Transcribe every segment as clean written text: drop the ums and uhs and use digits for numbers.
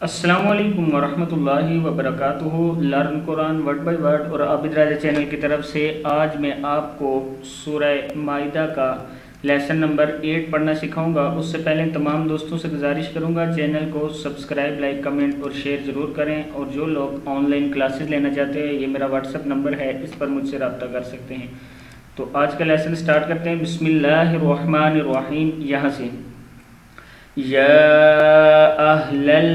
अस्सलामुअलैकुम वरहमतुल्लाहि वबरकातुहू। Learn Quran word by word और आबिद राजा चैनल की तरफ से आज मैं आपको सूरह माइदा का लेसन नंबर 8 पढ़ना सिखाऊंगा। उससे पहले तमाम दोस्तों से गुजारिश करूंगा चैनल को सब्सक्राइब, लाइक, कमेंट और शेयर ज़रूर करें। और जो लोग ऑनलाइन क्लासेस लेना चाहते हैं, ये मेरा व्हाट्सअप नंबर है, इस पर मुझसे रब्ता कर सकते हैं। तो आज का लेसन स्टार्ट करते हैं। बिस्मिल्लाहिर्रहमानिर्रहीम। यहाँ से या अहलल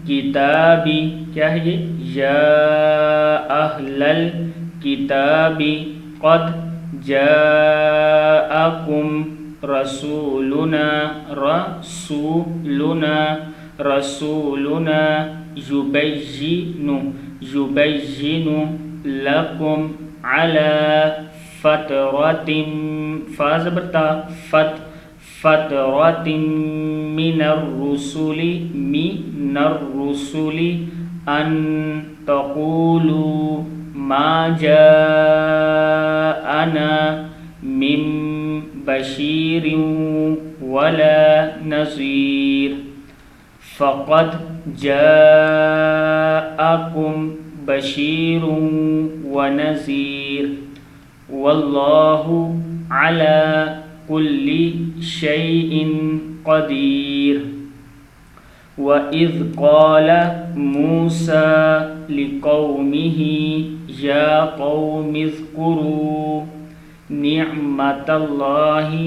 किताबी, क्या है ये? या अहलल किताबी क़द जाअकुम रसूलुना रसूलुना रसूलुना युबय्यिनु लकुम अला फतरतिम फ़ाज़बरता फतरतिम मिनर्रुसुली अन तक़ूलू मा जाअना मिन बशीरिन वला नज़ीर फ़क़द जाअकुम बशीरुन व नज़ीर वल्लाहु अला कुल्लि शैइन क़दीर। व इज़ क़ाल मूसा लिक़ौमिही या क़ौमि ज़्कुरू निअमतल्लाहि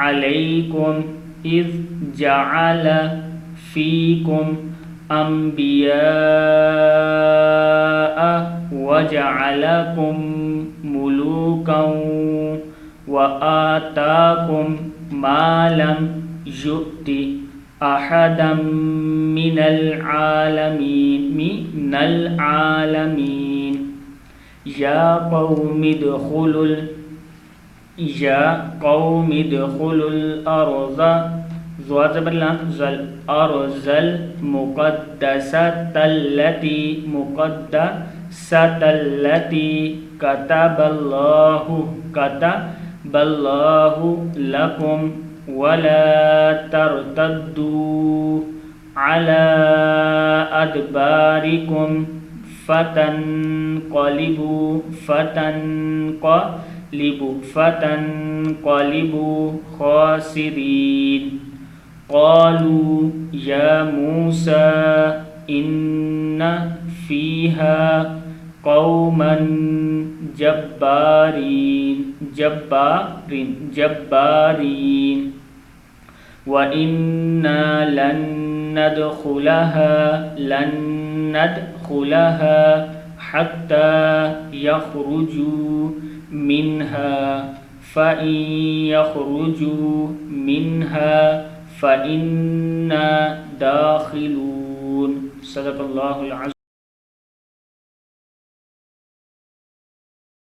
अलैकुम इज़ जअल फ़ीकुम अंबियाअ व जअलकुम मुलूकन व आताकुम मा लम युअति अहदम मिनल आलमीन। या कौमिदखुलुल अर्ज़ल मुक़द्दसतल्लती कतबल्लाहु लकुम वला तर्तद्दू अला अदबारिकुम फतनक़लिबू ख़ासिरीन। क़ालू या मूसा इन्न फ़ीहा क़ौमन जब्बारीन व इन्ना लन नदख़ुलहा हत्ता यख़रुजू मिन्हा फ़इन यख़रुजू मिन्हा फ़इन्ना दाख़िलून। सदक़ल्लाहुल अज़ीम।